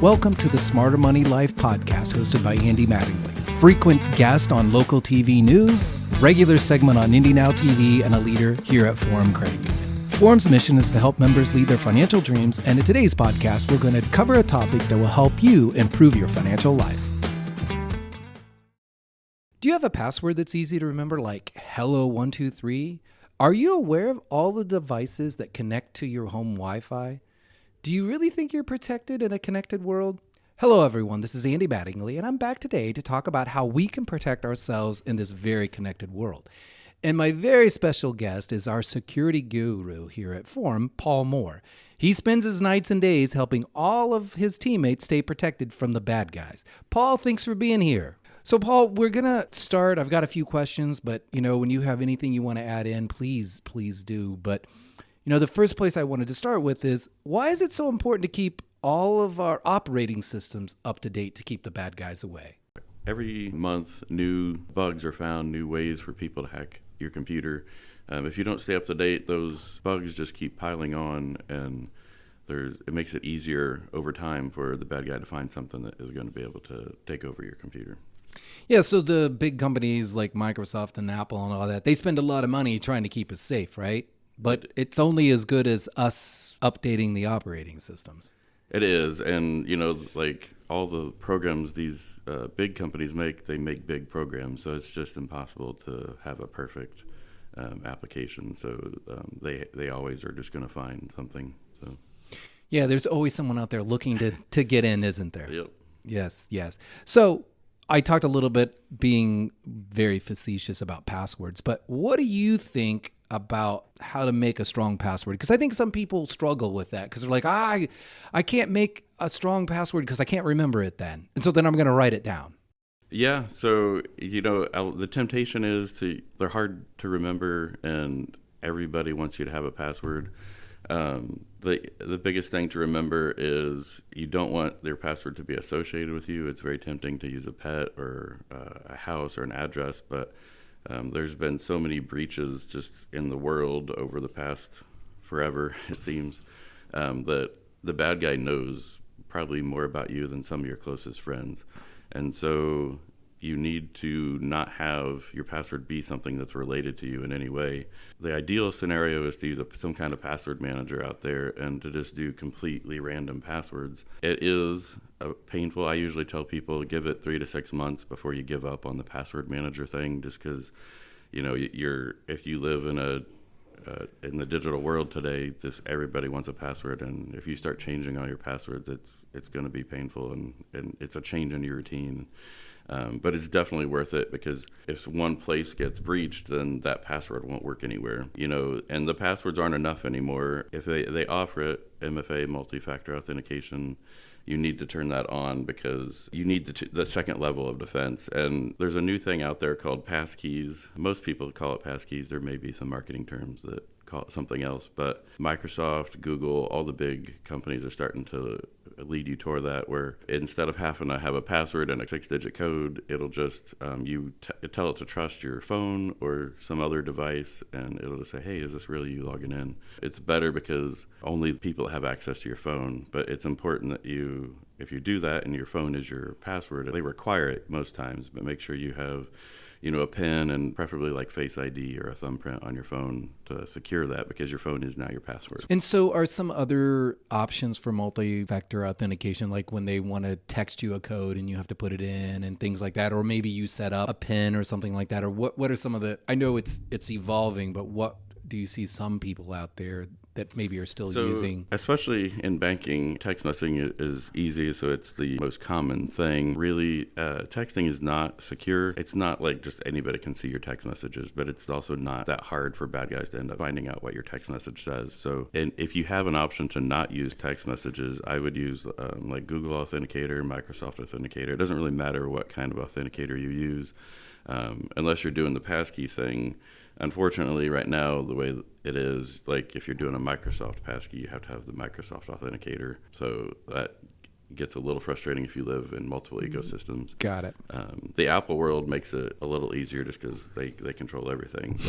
Welcome to the Smarter Money Life podcast hosted by Andy Mattingly. Frequent guest on local TV news, regular segment on Indy Now TV, and a leader here at Forum Credit Union. Forum's mission is to help members lead their financial dreams, and in today's podcast, we're going to cover a topic that will help you improve your financial life. Do you have a password that's easy to remember, like Hello123? Are you aware of all the devices that connect to your home Wi-Fi? Do you really think you're protected in a connected world? Hello, everyone. This is Andy Mattingly, and I'm back today to talk about how we can protect ourselves in this very connected world. And my very special guest is our security guru here at Forum, Paul Moore. He spends his nights and days helping all of his teammates stay protected from the bad guys. Paul, thanks for being here. So, Paul, we're going to start. I've got a few questions, but, when you have anything you want to add in, please do. But, the first place I wanted to start with is, why is it so important to keep all of our operating systems up to date to keep the bad guys away? Every month, new bugs are found, new ways for people to hack your computer. If you don't stay up to date, those bugs just keep piling on, and it makes it easier over time for the bad guy to find something that is going to be able to take over your computer. Yeah, so the big companies like Microsoft and Apple and all that, they spend a lot of money trying to keep us safe, right? But it's only as good as us updating the operating systems. It is, and like all the programs these big companies make, they make big programs, so it's just impossible to have a perfect application. So they always are just going to find something. So yeah, there's always someone out there looking to get in, isn't there? Yep. Yes. So I talked a little bit being very facetious about passwords, but what do you think about how to make a strong password? Because I think some people struggle with that because they're like, I can't make a strong password because I can't remember it then. And so then I'm going to write it down. Yeah. So, the temptation is they're hard to remember, and everybody wants you to have a password. The biggest thing to remember is you don't want their password to be associated with you. It's very tempting to use a pet or a house or an address, but there's been so many breaches just in the world over the past forever, it seems, that the bad guy knows probably more about you than some of your closest friends. And so you need to not have your password be something that's related to you in any way. The ideal scenario is to use some kind of password manager out there and to just do completely random passwords. It is painful. I usually tell people give it 3 to 6 months before you give up on the password manager thing, just because, if you live in the digital world today, everybody wants a password, and if you start changing all your passwords, it's going to be painful, and it's a change in your routine. But it's definitely worth it, because if one place gets breached, then that password won't work anywhere, and the passwords aren't enough anymore. If they offer it, MFA, multi-factor authentication, you need to turn that on because you need the second level of defense. And there's a new thing out there called passkeys. Most people call it passkeys. There may be some marketing terms that call it something else, but Microsoft, Google, all the big companies are starting to lead you toward that, where instead of having to have a password and a 6-digit code, it'll just tell it to trust your phone or some other device, and it'll just say, hey, is this really you logging in? It's better because only people have access to your phone, but it's important that if you do that and your phone is your password, they require it most times, but make sure you have a PIN and preferably like Face ID or a thumbprint on your phone to secure that, because your phone is now your password. And so are some other options for multi-factor authentication, like when they want to text you a code and you have to put it in and things like that, or maybe you set up a PIN or something like that, or what are some of I know it's evolving, but what do you see some people out there that maybe are still using? Especially in banking, text messaging is easy, so it's the most common thing. Really, texting is not secure. It's not like just anybody can see your text messages, but it's also not that hard for bad guys to end up finding out what your text message says. So, and if you have an option to not use text messages, I would use like Google Authenticator, Microsoft Authenticator. It doesn't really matter what kind of authenticator you use, unless you're doing the passkey thing. Unfortunately, right now, the way it is, like if you're doing a Microsoft passkey, you have to have the Microsoft Authenticator. So that gets a little frustrating if you live in multiple ecosystems. Got it. The Apple world makes it a little easier just because they control everything.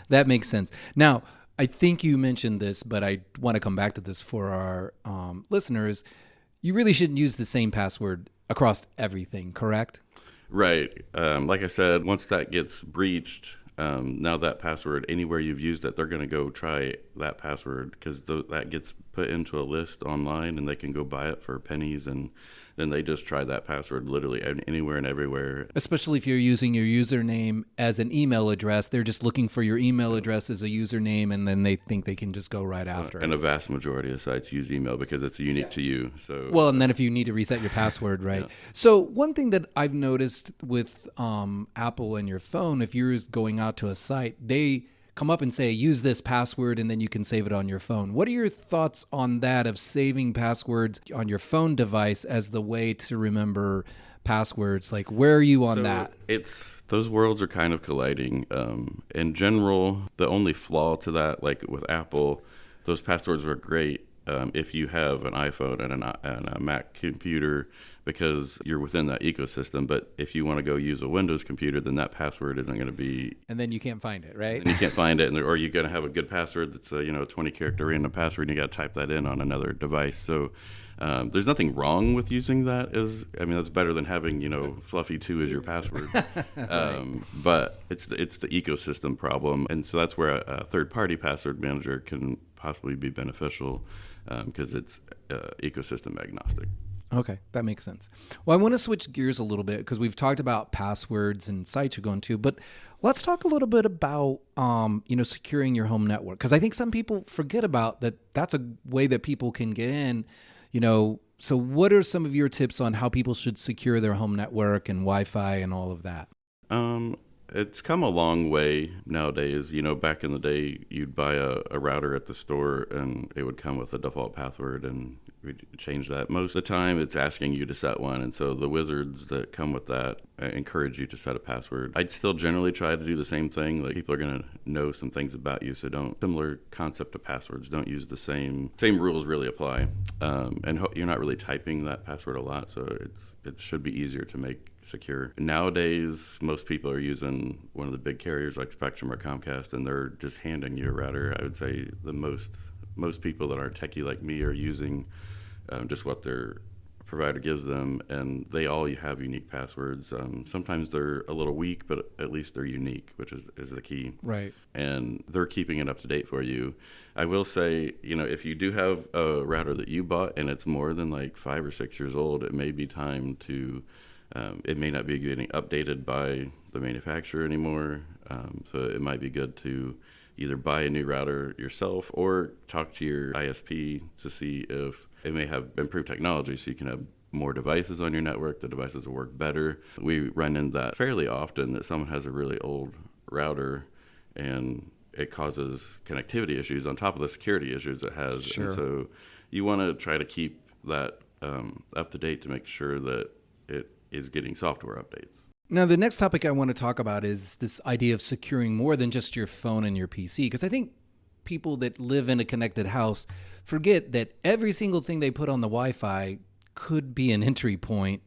That makes sense. Now, I think you mentioned this, but I want to come back to this for our listeners. You really shouldn't use the same password across everything, correct? Right. Like I said, once that gets breached, now that password, anywhere you've used it, they're going to go try that password because that gets put into a list online and they can go buy it for pennies, and then they just try that password literally anywhere and everywhere. Especially if you're using your username as an email address, they're just looking for your email address as a username, and then they think they can just go right after And a vast majority of sites use email because it's unique to you. So well, and then if you need to reset your password, right? Yeah. So one thing that I've noticed with Apple and your phone, if you're going out to a site, they come up and say, use this password, and then you can save it on your phone. What are your thoughts on that, of saving passwords on your phone device as the way to remember passwords? Like, where are you on that? Those worlds are kind of colliding. In general, the only flaw to that, like with Apple, those passwords are great if you have an iPhone and a Mac computer, because you're within that ecosystem. But if you want to go use a Windows computer, then that password isn't going to be. And then you can't find it, right? And you can't find it, or you're going to have a good password that's a 20-character random password, and you got to type that in on another device. So there's nothing wrong with using that. That's better than having fluffy2 as your password. Right. But it's the ecosystem problem, and so that's where a third-party password manager can possibly be beneficial because it's ecosystem agnostic. Okay, that makes sense. Well, I want to switch gears a little bit because we've talked about passwords and sites you're going to, but let's talk a little bit about, securing your home network, because I think some people forget about that. That's a way that people can get in, So what are some of your tips on how people should secure their home network and Wi-Fi and all of that? It's come a long way nowadays. Back in the day, you'd buy a router at the store and it would come with a default password, and we'd change that. Most of the time, it's asking you to set one. And so the wizards that come with that encourage you to set a password. I'd still generally try to do the same thing. Like, people are going to know some things about you, so don't. Similar concept to passwords. Don't use the same rules really apply. And you're not really typing that password a lot, so it should be easier to make secure. Nowadays, most people are using one of the big carriers like Spectrum or Comcast, and they're just handing you a router. I would say the most people that aren't techie like me are using just what their provider gives them, and they all have unique passwords. Sometimes they're a little weak, but at least they're unique, which is the key. Right. And they're keeping it up to date for you. I will say, if you do have a router that you bought and it's more than like 5 or 6 years old, it may be time to it may not be getting updated by the manufacturer anymore, so it might be good to either buy a new router yourself or talk to your ISP to see if it may have improved technology so you can have more devices on your network. The devices will work better. We run into that fairly often, that someone has a really old router and it causes connectivity issues on top of the security issues it has. Sure. And so you want to try to keep that up to date to make sure that it is getting software updates. Now, the next topic I want to talk about is this idea of securing more than just your phone and your PC, because I think people that live in a connected house forget that every single thing they put on the Wi-Fi could be an entry point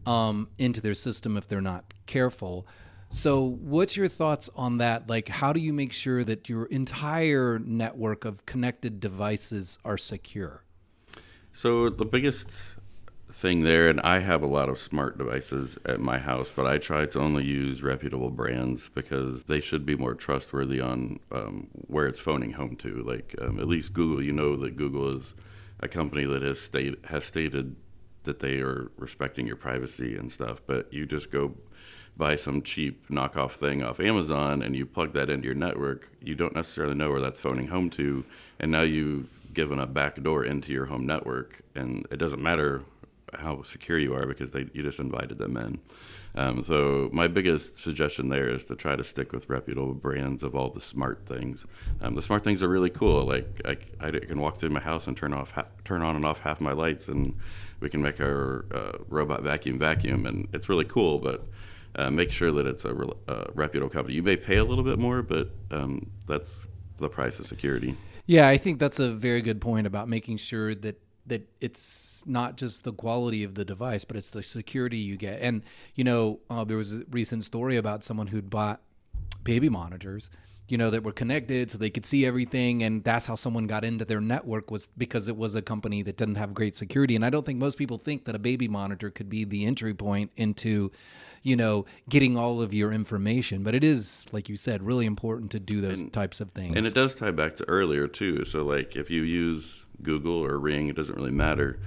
into their system if they're not careful. So what's your thoughts on that? Like, how do you make sure that your entire network of connected devices are secure? So the biggest thing there, and I have a lot of smart devices at my house, but I try to only use reputable brands because they should be more trustworthy on where it's phoning home to. Like at least Google, that Google is a company that has stated that they are respecting your privacy and stuff, but you just go buy some cheap knockoff thing off Amazon and you plug that into your network, you don't necessarily know where that's phoning home to, and now you've given a backdoor into your home network, and it doesn't matter how secure you are because you just invited them in. So my biggest suggestion there is to try to stick with reputable brands of all the smart things. The smart things are really cool. Like I can walk through my house and turn on and off half my lights, and we can make our robot vacuum, and it's really cool. But make sure that it's a reputable company. You may pay a little bit more, but that's the price of security. Yeah, I think that's a very good point about making sure that it's not just the quality of the device, but it's the security you get. And, there was a recent story about someone who'd bought baby monitors, that were connected so they could see everything. And that's how someone got into their network, was because it was a company that didn't have great security. And I don't think most people think that a baby monitor could be the entry point into, getting all of your information. But it is, like you said, really important to do those types of things. And it does tie back to earlier too. So like if you use Google or Ring, it doesn't really matter.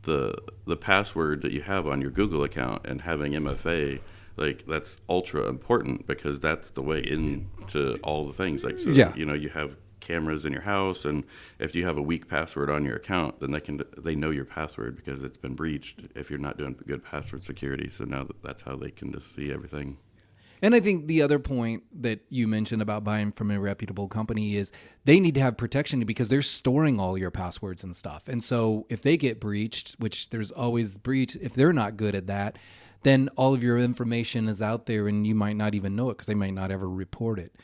The password that you have on your Google account and having MFA, like that's ultra important, because that's the way into all the things. Like, so, you have cameras in your house, and if you have a weak password on your account, then they know your password because it's been breached if you're not doing good password security. So now that's how they can just see everything. And I think the other point that you mentioned about buying from a reputable company is they need to have protection because they're storing all your passwords and stuff. And so if they get breached, which there's always breach, if they're not good at that, then all of your information is out there and you might not even know it because they might not ever report it.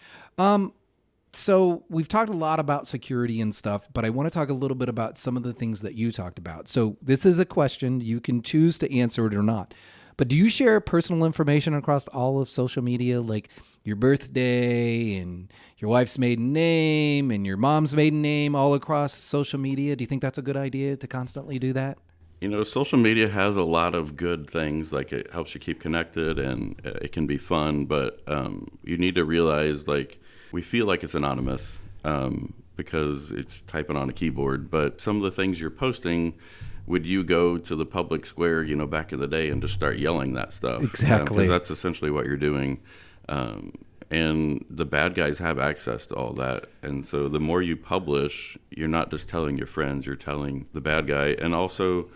So we've talked a lot about security and stuff, but I want to talk a little bit about some of the things that you talked about. So this is a question. You can choose to answer it or not. But do you share personal information across all of social media, like your birthday and your wife's maiden name and your mom's maiden name all across social media? Do you think that's a good idea to constantly do that? Social media has a lot of good things, like it helps you keep connected and it can be fun, but you need to realize, like, we feel like it's anonymous because it's typing on a keyboard, but some of the things you're posting, would you go to the public square, back in the day and just start yelling that stuff? Exactly. Because that's essentially what you're doing. And the bad guys have access to all that. And so the more you publish, you're not just telling your friends, you're telling the bad guy. And also,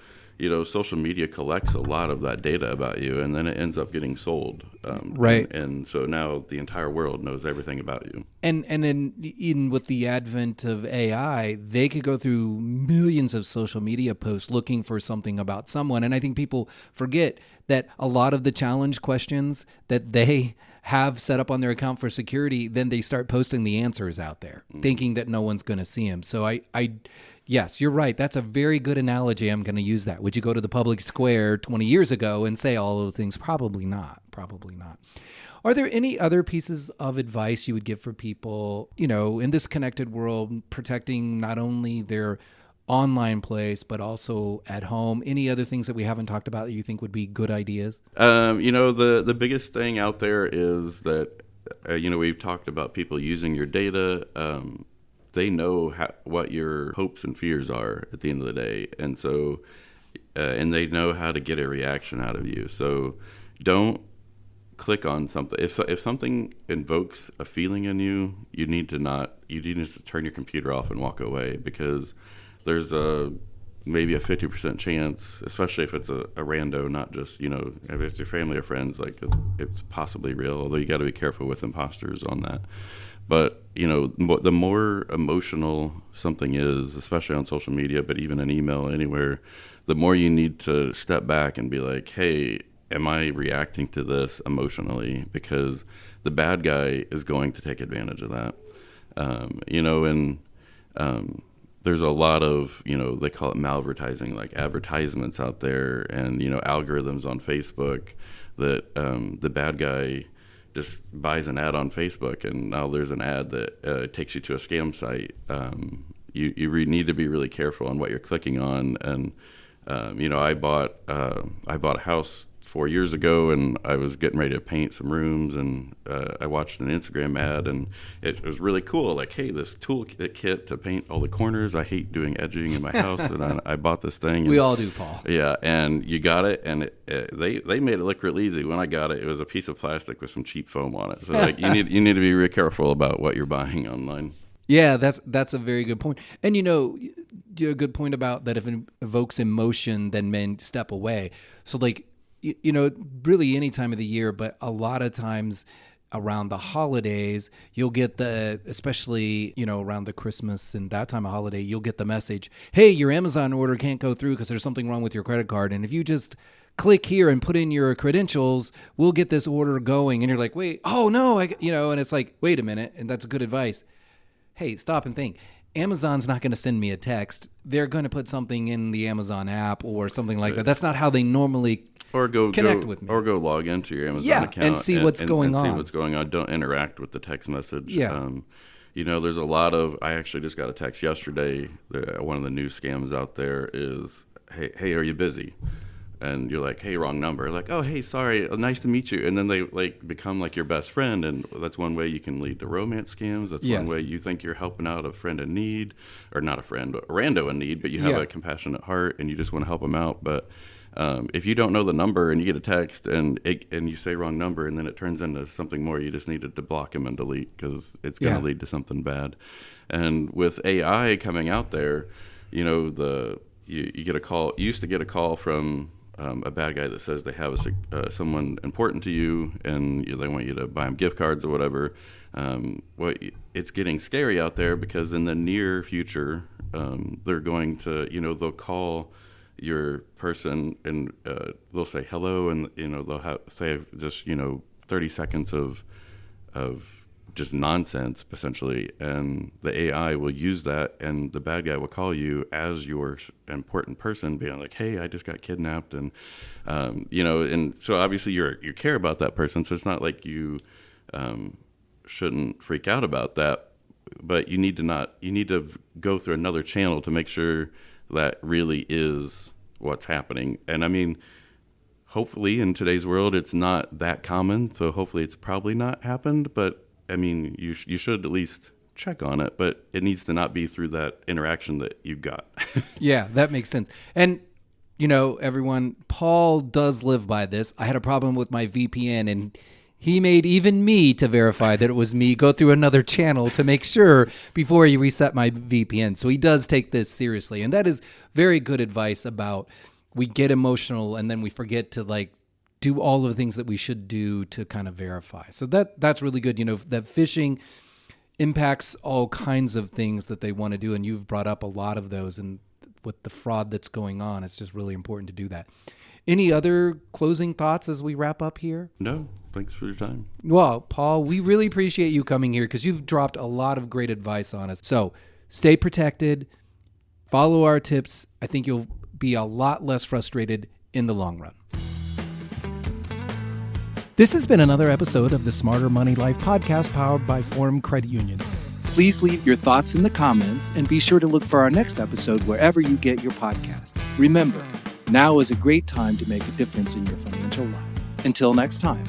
social media collects a lot of that data about you, and then it ends up getting sold. Right. And so now the entire world knows everything about you. And in with the advent of AI, they could go through millions of social media posts looking for something about someone. And I think people forget that a lot of the challenge questions that they have set up on their account for security, then they start posting the answers out there, thinking that no one's going to see them. So yes, you're right. That's a very good analogy. I'm going to use that. Would you go to the public square 20 years ago and say all those things? Probably not. Probably not. Are there any other pieces of advice you would give for people, in this connected world, protecting not only their online place, but also at home? Any other things that we haven't talked about that you think would be good ideas? The biggest thing out there is that, we've talked about people using your data. They know what your hopes and fears are at the end of the day. And so, and they know how to get a reaction out of you. So don't click on something. If something invokes a feeling in you, you need to turn your computer off and walk away, because there's maybe a 50% chance, especially if it's a rando, not just, if it's your family or friends, like it's possibly real, although you got to be careful with imposters on that. But, the more emotional something is, especially on social media, but even an email anywhere, the more you need to step back and be like, hey, am I reacting to this emotionally? Because the bad guy is going to take advantage of that. There's a lot of, they call it malvertising, like advertisements out there, and, algorithms on Facebook that the bad guy just buys an ad on Facebook, and now there's an ad that takes you to a scam site. You need to be really careful on what you're clicking on. And I bought a house 4 years ago, and I was getting ready to paint some rooms, and I watched an Instagram ad, and it was really cool. Like, hey, this tool kit to paint all the corners. I hate doing edging in my house, and I bought this thing. We all do, Paul. Yeah, and you got it, and they made it look real easy. When I got it, it was a piece of plastic with some cheap foam on it. So like, you need to be really careful about what you're buying online. Yeah, that's a very good point. And a good point about that. If it evokes emotion, then men step away. So like, really any time of the year, but a lot of times around the holidays, you'll get especially, around the Christmas and that time of holiday, you'll get the message, hey, your Amazon order can't go through because there's something wrong with your credit card. And if you just click here and put in your credentials, we'll get this order going. And you're like, wait, oh no, and it's like, wait a minute. And that's good advice. Hey, stop and think. Amazon's not going to send me a text. They're going to put something in the Amazon app or something like that. That's not how they normally or connect with me. Or go log into your Amazon account and see what's going on. See what's going on. Don't interact with the text message. Yeah. There's a lot of. I actually just got a text yesterday. One of the new scams out there is, hey, are you busy? And you're like, hey, wrong number. Like, oh, hey, sorry, nice to meet you. And then they become like your best friend, and that's one way you can lead to romance scams. That's one way you think you're helping out a friend in need, or not a friend, but a rando in need. But you have a compassionate heart, and you just want to help them out. But if you don't know the number and you get a text and you say wrong number, and then it turns into something more, you just needed to block him and delete because it's going to lead to something bad. And with AI coming out there, you get a call. You used to get a call from a bad guy that says they have someone important to you and they want you to buy them gift cards or whatever. It's getting scary out there because in the near future, they're going to, they'll call your person and they'll say hello, and they'll say just 30 seconds of just nonsense essentially, and the AI will use that, and the bad guy will call you as your important person, being like, hey, I just got kidnapped, and and so obviously you care about that person, so it's not like you shouldn't freak out about that, but you need to go through another channel to make sure that really is what's happening. And I mean, hopefully in today's world it's not that common, so hopefully it's probably not happened, but I mean, you should at least check on it, but it needs to not be through that interaction that you got. Yeah, that makes sense. And, everyone, Paul does live by this. I had a problem with my VPN, and he made even me to verify that it was me go through another channel to make sure before he reset my VPN. So he does take this seriously. And that is very good advice about we get emotional and then we forget to do all of the things that we should do to kind of verify. So that's really good. That phishing impacts all kinds of things that they want to do. And you've brought up a lot of those, and with the fraud that's going on, it's just really important to do that. Any other closing thoughts as we wrap up here? No, thanks for your time. Well, Paul, we really appreciate you coming here because you've dropped a lot of great advice on us. So stay protected, follow our tips. I think you'll be a lot less frustrated in the long run. This has been another episode of the Smarter Money Life podcast powered by Forum Credit Union. Please leave your thoughts in the comments and be sure to look for our next episode wherever you get your podcast. Remember, now is a great time to make a difference in your financial life. Until next time.